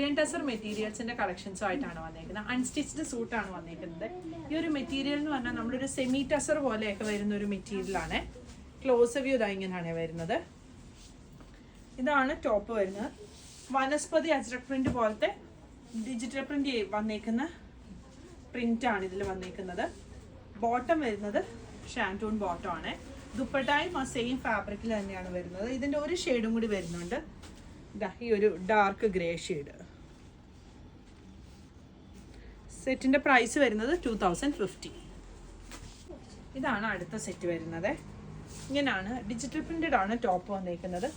Rayon tussar മെറ്റീരിയൽസിന്റെ കളക്ഷൻസും ആയിട്ടാണ് വന്നേക്കുന്നത്. അൺസ്റ്റിച്ച്ഡ് സൂട്ടാണ് വന്നേക്കുന്നത്. ഈ ഒരു മെറ്റീരിയൽ എന്ന് പറഞ്ഞാൽ നമ്മളൊരു സെമി ടസർ പോലെയൊക്കെ വരുന്ന ഒരു മെറ്റീരിയലാണ്. ക്ലോസ് വ്യൂ ഇതാ ഇങ്ങനെയാണ് വരുന്നത്. ഇതാണ് ടോപ്പ് വരുന്നത്. വനസ്പതി അജ്രക് പ്രിന്റ് പോലത്തെ ഡിജിറ്റൽ പ്രിന്റ് വന്നേക്കുന്ന പ്രിന്റാണ് ഇതിൽ വന്നേക്കുന്നത്. ബോട്ടം വരുന്നത് ഷാൻറ്റൂൺ ബോട്ടം ആണ്. ദുപ്പട്ടായും ആ സെയിം ഫാബ്രിക്കിൽ തന്നെയാണ് വരുന്നത്. ഇതിൻ്റെ ഒരു ഷെയ്ഡും കൂടി വരുന്നുണ്ട്. ഇതാ ഈ ഒരു ഡാർക്ക് ഗ്രേ ഷെയ്ഡ്. സെറ്റിൻ്റെ പ്രൈസ് വരുന്നത് 2050. ഇതാണ് അടുത്ത സെറ്റ് വരുന്നത്. ഇങ്ങനെയാണ് ഡിജിറ്റൽ പ്രിന്റഡ് ആണ് ടോപ്പ് വന്നേക്കുന്നത്.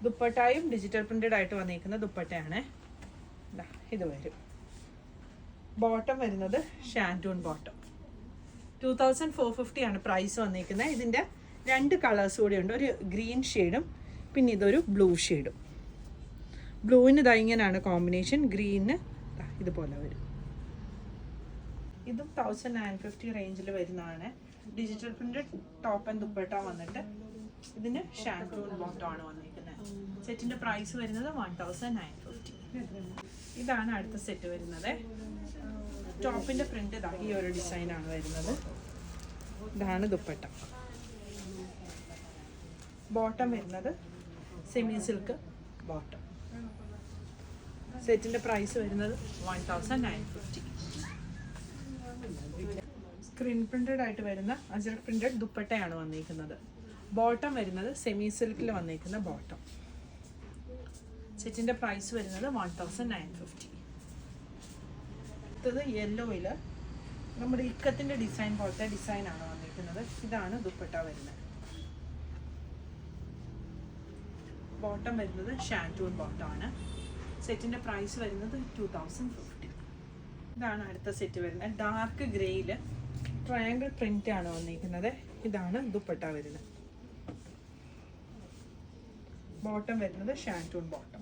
ദുപ്പട്ടായും ഡിജിറ്റൽ പ്രിന്റഡ് ആയിട്ട് വന്നേക്കുന്ന ദുപ്പട്ടയാണ്. ഇത് വരും. ബോട്ടം വരുന്നത് ഷാൻറ്റൂൺ ബോട്ടം. 2450 ആണ് പ്രൈസ് വന്നേക്കുന്നത്. ഇതിൻ്റെ 2 കളേഴ്സ് കൂടി ഉണ്ട്. ഒരു ഗ്രീൻ ഷെയ്ഡും പിന്നെ ഇതൊരു ബ്ലൂ ഷെയ്ഡും. ബ്ലൂവിന് ഇതാ ഇങ്ങനെയാണ് കോമ്പിനേഷൻ, ഗ്രീനിന് ഇതുപോലെ വരും. ഇതും 1950 റേഞ്ചിൽ വരുന്നതാണ്. Digital printed top and dupatta വന്നിട്ട് ഇതിന് ഷാൻറ്റൂൺ ബോട്ടം ആണ് വന്നിരിക്കുന്നത്. സെറ്റിൻ്റെ പ്രൈസ് വരുന്നത് 1950. ഇതാണ് അടുത്ത സെറ്റ് വരുന്നത്. ടോപ്പിൻ്റെ പ്രിന്റ് ഇതാ ഈ ഒരു ഡിസൈനാണ് വരുന്നത്. ഇതാണ് ദുപ്പട്ട. ബോട്ടം വരുന്നത് സെമി സിൽക്ക് ബോട്ടം. സെറ്റിൻ്റെ പ്രൈസ് വരുന്നത് 1950. സ്ക്രീൻ പ്രിന്റഡ് ആയിട്ട് വരുന്ന അജ്രക് പ്രിന്റഡ് ദുപ്പട്ടയാണ് വന്നിരിക്കുന്നത്. ബോട്ടം വരുന്നത് സെമി സിൽക്കിൽ വന്നിരിക്കുന്ന ബോട്ടം. സെറ്റിൻ്റെ പ്രൈസ് വരുന്നത് 1950. അടുത്തത് യെല്ലോയിൽ നമ്മുടെ ഇക്കത്തിൻ്റെ ഡിസൈൻ പോലത്തെ ഡിസൈനാണ് വന്നിരിക്കുന്നത്. ഇതാണ് ദുപ്പട്ട വരുന്നത്. ബോട്ടം വരുന്നത് ഷാൻറ്റൂൺ ബോട്ടം ആണ്. സെറ്റിൻ്റെ പ്രൈസ് വരുന്നത് 2050. ഇതാണ് അടുത്ത സെറ്റ് വരുന്നത്. ഡാർക്ക് ഗ്രേയിൽ ട്രയാങ്കിൾ പ്രിന്റ് ആണ് വന്നിരിക്കുന്നത്. ഇതാണ് ദുപ്പട്ട വരുന്നത്. ബോട്ടം വരുന്നത് ഷാൻറ്റൂൺ ബോട്ടം.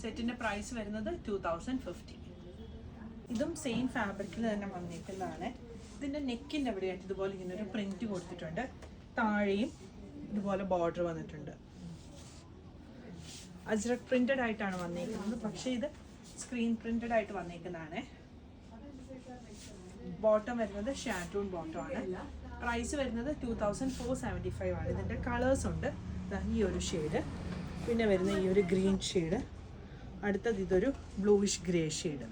സെറ്റിൻ്റെ പ്രൈസ് വരുന്നത് 2050. ഇതും സെയിം ഫാബ്രിക്കിൽ തന്നെ വന്നിരിക്കുന്നതാണ്. ഇതിൻ്റെ നെക്കിൻ്റെ എവിടെയായിട്ട് ഇതുപോലെ ഇങ്ങനെ ഒരു പ്രിന്റ് കൊടുത്തിട്ടുണ്ട്. താഴെയും ഇതുപോലെ ബോർഡർ വന്നിട്ടുണ്ട്. അജ്രക് പ്രിന്റഡ് ആയിട്ടാണ് വന്നിരിക്കുന്നത്. പക്ഷേ ഇത് സ്ക്രീൻ പ്രിന്റഡ് ആയിട്ട് വന്നിരിക്കുന്നതാണ്. ബോട്ടം വരുന്നത് ഷാൻറ്റൂൺ ബോട്ടം ആണ്. പ്രൈസ് വരുന്നത് 2475 ആണ്. ഇതിൻ്റെ കളേഴ്സ് ഉണ്ട്. ഈ ഒരു ഷെയ്ഡ്, പിന്നെ വരുന്ന ഈ ഒരു ഗ്രീൻ ഷെയ്ഡ്, അടുത്തത് ഇതൊരു ബ്ലൂയിഷ് ഗ്രേ ഷെയ്ഡ്.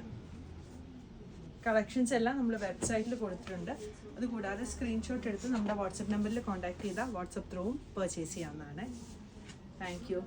കളക്ഷൻസ് എല്ലാം നമ്മൾ വെബ്സൈറ്റിൽ കൊടുത്തിട്ടുണ്ട്. അതുകൂടാതെ സ്ക്രീൻഷോട്ട് എടുത്ത് നമ്മുടെ വാട്സപ്പ് നമ്പറിൽ കോൺടാക്ട് ചെയ്താൽ വാട്സപ്പ് ത്രൂവും പർച്ചേസ് ചെയ്യാവുന്നതാണ്. Thank you.